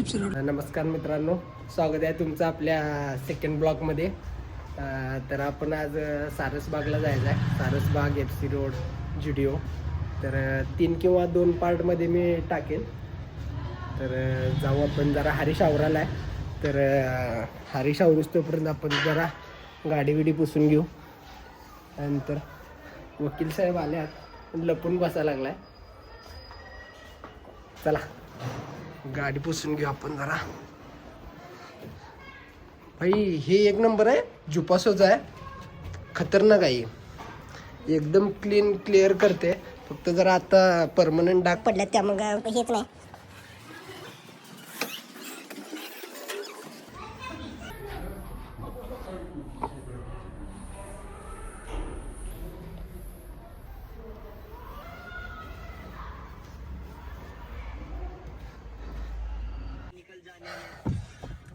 F road. नमस्कार मित्रांनो, स्वागत आहे तुमचं आपल्या सेकंड ब्लॉगमध्ये. तर आपण आज सारसबागला जायचं आहे. Sarasbaug, FC road, Zudio. तर 3 किंवा 2 पार्टमध्ये मी टाकेन. तर जाऊ आपण. जरा हरीश आवराला आहे, तर हरीश आवरूस तोपर्यंत आपण जरा गाडी बिडी पुसून घेऊ. त्यानंतर वकील साहेब आले आहेत, लपून बसायला लागला आहे. चला गाडी पुसून घेऊ आपण जरा. भाई हे एक नंबर आहे, जुपासोचा आहे, खतरनाक आहे, एकदम क्लीन क्लिअर करते. फक्त जरा आता परमनंट डाग पडलं त्यामुळे हेच नाही.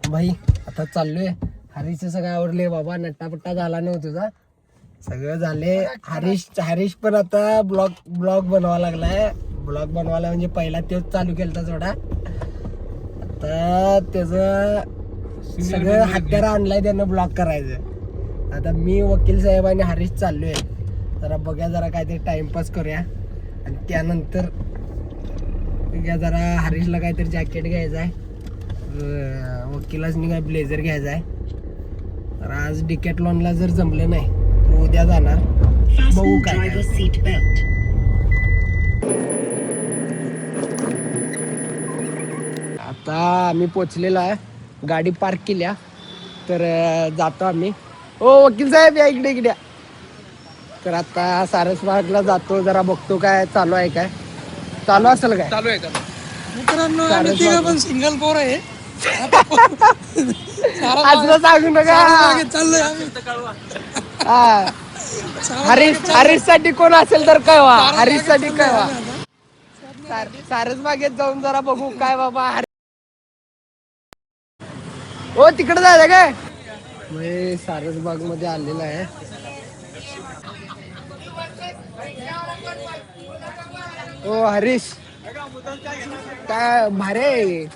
भाई आता चाललोय. हरीशचं सगळं आवरले बाबा, नट्टापट्टा झाला नव्हता तुझा, सगळं झाले. हरीश पण आता ब्लॉग बनवा लागलाय. ब्लॉग बनवायला म्हणजे पहिला तेच चालू केलता थोडा. आता त्याचं सगळं हत्यार आणलाय त्यानं ब्लॉग करायचं. आता मी, वकील साहेब आणि हरीश चाललोय. जरा बघूया, जरा काहीतरी टाइमपास करूया. आणि त्यानंतर जरा हरीशला काहीतरी जॅकेट घ्यायचं आहे, वकिलासनी काय ब्लेझर घ्यायचा आहे. तर आज डिकॅथलॉनला जर जमलं नाही तर उद्या जाणार, बघू काय. आता आम्ही पोचलेलो आहे, गाडी पार्क केल्या. तर जातो आम्ही. ओ वकील साहेब या इकडे. तर आता सारसबागला जातो, जरा बघतो काय चालू आहे, काय चालू असेल, काय चालू आहे मित्रांनो. आम्ही तिघं पण सिंगल पोर आहे. असं सांगू नका. चाललोय आम्ही. हरीश साठी कोण असेल तर कळवा, हरीश साठी कळवा. सारसबागेत जाऊन जरा बघू काय बाबा. हो तिकडे जायचं काय. मी सारसबाग मध्ये आलेला आहे. ओ हरीश, काय भारी आहे.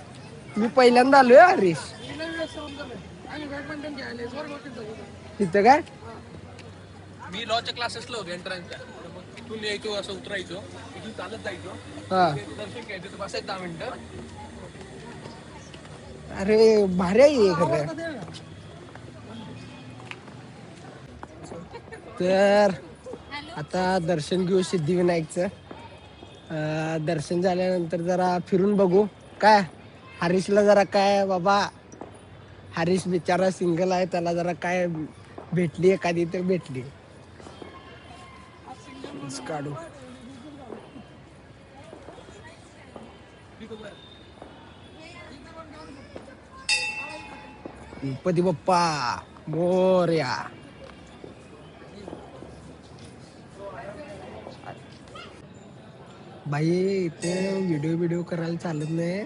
मी पहिल्यांदा आलोय हरीश तिथं. काय मी लॉच्या क्लासेसला होतो एंट्रन्सच्या. तिथून यायचो, असं उतरायचो, तिथून चालत जायचो, हा. दर्शन घ्यायचं, बसायचं 10 मिनिटं. अरे भारी आहे खरं. तर आता दर्शन घेऊ सिद्धिविनायकचं. दर्शन झाल्यानंतर जरा फिरून बघू काय. हरीशला जरा काय बाबा, हरीश बिचारा सिंगल आहे, त्याला जरा काय भेटली एखादी तर भेटली काढू. गणपती बाप्पा मोरया. बाई इथे व्हिडिओ करायला चालत नाही.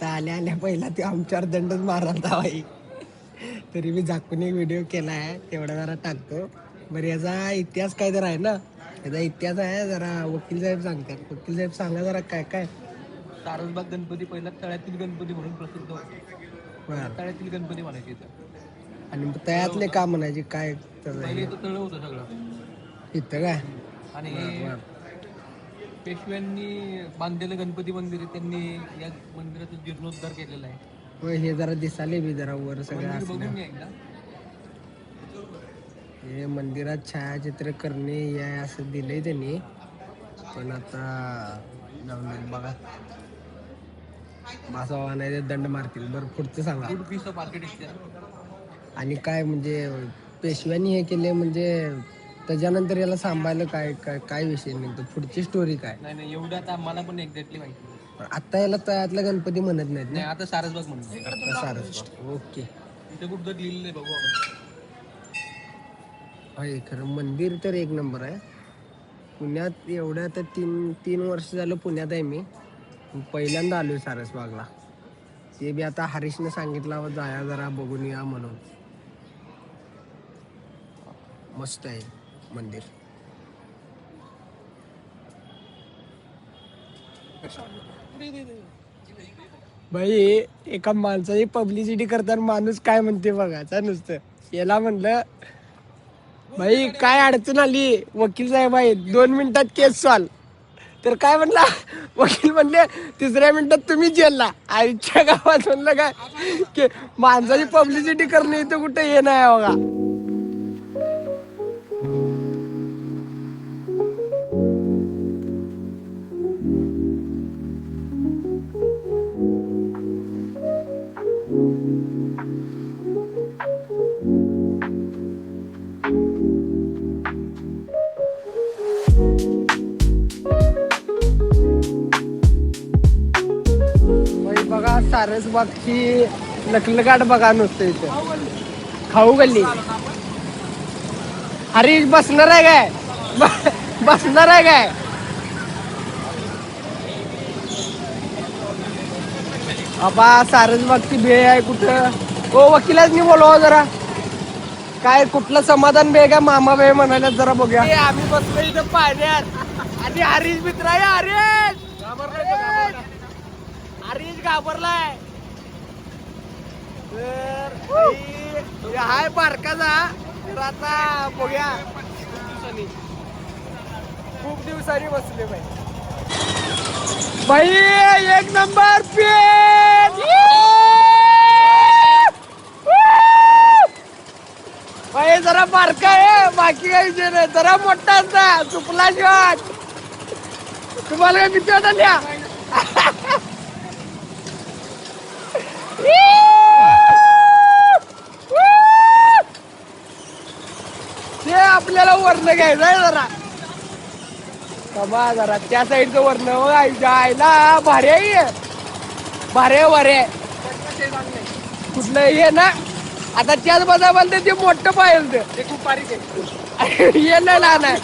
आल्या पहिला ते आमच्यावर दंडच मारायला बाई. तरी मी झाकून एक व्हिडिओ केला आहे, तेवढा जरा टाकतो. बरं याचा इतिहास काय तर आहे ना, याचा इतिहास आहे, जरा वकील साहेब सांगतात. वकील साहेब सांगा जरा काय काय. सारसबाग गणपती पहिला तळ्यातील गणपती म्हणून प्रसिद्ध होते. तळ्यातील गणपती म्हणायचे इथं. आणि तळ्यातले का म्हणायचे काय. पहिले इथं तळ होतं सगळं इथं काय. आणि पेशव्यांनी बांधलेलं गणपती मंदिर आहे, त्यांनी या मंदिराचा जीर्णोद्धार केलेला आहे. होय, हे जरा दिसाले बी जरा वर सगळं मंदिर असलं. बघून घ्या एकदा. हे मंदिरात छायाचित्र करणे हे असं दिलंय त्यांनी, पण आता जाऊन बघा. मासा नाही दंड मारतील. बरं पुढचं सांगा. Good piece of architecture. आणि काय म्हणजे पेशव्यांनी हे केले, म्हणजे त्याच्यानंतर याला सांभाळलं काय काय काय विषय नाही, पुढची स्टोरी काय. नाही एवढं आता मला पण एक्झॅक्टली माहिती नाही. आता याला तळ्यातला गणपती म्हणत नाहीत नाही, ना, आता सारसबाग म्हणतो. सारसबाग. ओके. इथे कुठं लिहिलेलं आहे बघू आपण. आहे खरं मंदिर तर एक नंबर आहे. पुण्यात एवढ्या आता 3 वर्ष झालं पुण्यात आहे मी. पहिल्यांदा आलोय सारसबागला. ते बी आता हरीशने सांगितलं जाया जरा बघून या म्हणून. मस्त आहे मंदिर. भाई एका माणसाची पब्लिसिटी करताना माणूस काय म्हणते बघायचा नुसतं. याला म्हणलं भाई काय अडचण आली वकील साहेब आहे 2 मिनिटात केस सॉल्व. तर काय म्हणला वकील म्हणले 3ऱ्या मिनिटात तुम्ही जेलला. आईच्या गावात म्हणलं काय की माणसाची पब्लिसिटी करणे इथं कुठे हे नाही बघा. भाई बघा सारसबागची लखलगाट बघा नुसतं इथं. खाऊ गल्ली. हरीश बसणार आहे काय बसणार आहे काय. बाबा सारसबागची भेळ आहे कुठं. हो वकिलाच नाही बोलवा जरा. काय कुठलं समाधान भेळ का मामा भेळ म्हणायला जरा बघूया. आम्ही बसलो इथं पाण्यात आणि हरीश मित्र आहे. हरीश घाबरलाय. तर हाय बारकाचा. तर आता बघूया. खूप दिवसांनी बसले भाई एक नंबर पेन. भाई जरा बारका आहे बाकी काही विषय नाही. जरा मोठा असता चुकला शॉट. तुम्हाला काय भीती वाटल्या. ते आपल्याला वर्ण घ्यायचं आहे जरा. बाबा जरा त्या साईडचं वर्ण आईला भारी आहे. भारी वारे कुठलं हे ना. आता त्याच बघा म्हणते ते मोठं पाहिजे ते खूप बारीक आहे. हे नाही लहान आहे.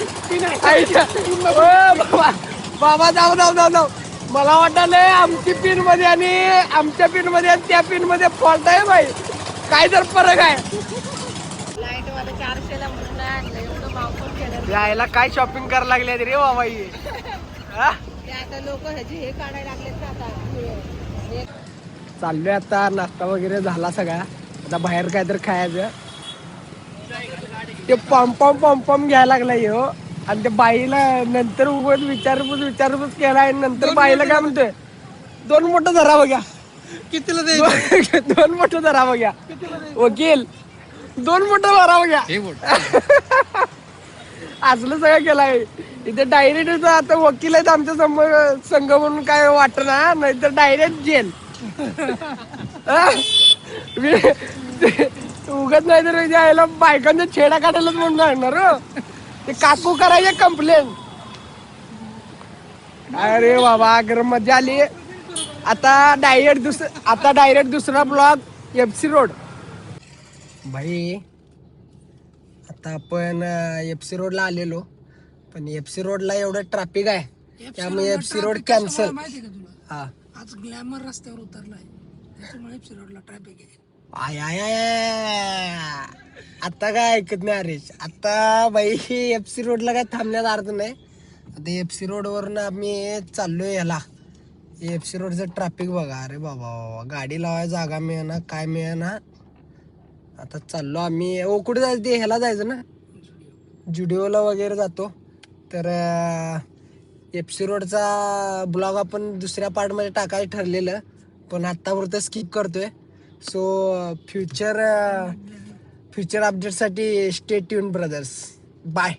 बाबा जाऊ जाऊ जाऊ जाऊ. मला वाटलं आमची पिन मध्ये आणि आमच्या पिन मध्ये आणि त्या पिन मध्ये फॉल्ट आहे भाई. काय तर फरक आहे. यायला काय शॉपिंग करायला लागले रे बाबा. लोक ह्याची हे काढायला लागलेत ना आता. चाललोय आता. नाश्ता वगैरे झाला सगळा. आता बाहेर काय तर खायचं. ते पॉम घ्यायला लागलाय हो. आणि ते बाईला नंतर उगाच विचारपूस केला. आणि नंतर बाईला काय म्हणतोय 2 मोठं धरा बघ्या. कितीला द्यायचं. 2 मोठं धरा बघ्या वकील. 2 मोठं धरा बघ्या. असलं सगळं केलाय इथे. डायरेक्ट आता वकील आहेत आमच्या संघ म्हणून काय वाटना. नाही तर डायरेक्ट जेल. उगत नाही तर यायला बायकांच्या छेडा काढायलाच म्हणून सांगणार हो. ते काकू करायचे कंप्लेंट. अरे बाबा गरम मजा आली. आता डायरेक्ट दुसरा ब्लॉग FC रोड. भाई आता आपण FC रोडला आलेलो. पण FC रोडला एवढं ट्रॅफिक आहे त्यामुळे FC रोड कॅन्सल. हा आज ग्लॅमर रस्त्यावर उतरलाय त्याच्यामुळे FC रोडला ट्रॅफिक आहे. I I I. आता काय ऐकत नाही हरीश. आता बाई FC रोडला काय थांबण्यात अर्थ नाही. आता FC रोड वरून आम्ही चाललोय याला. FC रोडचं ट्रॅफिक बघा. अरे बाबा गाडी लावायला जागा मिळेना काय मिळेना. आता चाललो आम्ही. ओ कुठे जायचं ते ह्याला जायचं ना जुडिओला वगैरे जातो. तर FC रोडचा ब्लॉग आपण दुसऱ्या पार्टमध्ये टाकायचं ठरलेलं. पण आत्तापुरतं स्किप करतोय. सो फ्युचर अपडेटसाठी स्टे ट्यून ब्रदर्स. बाय.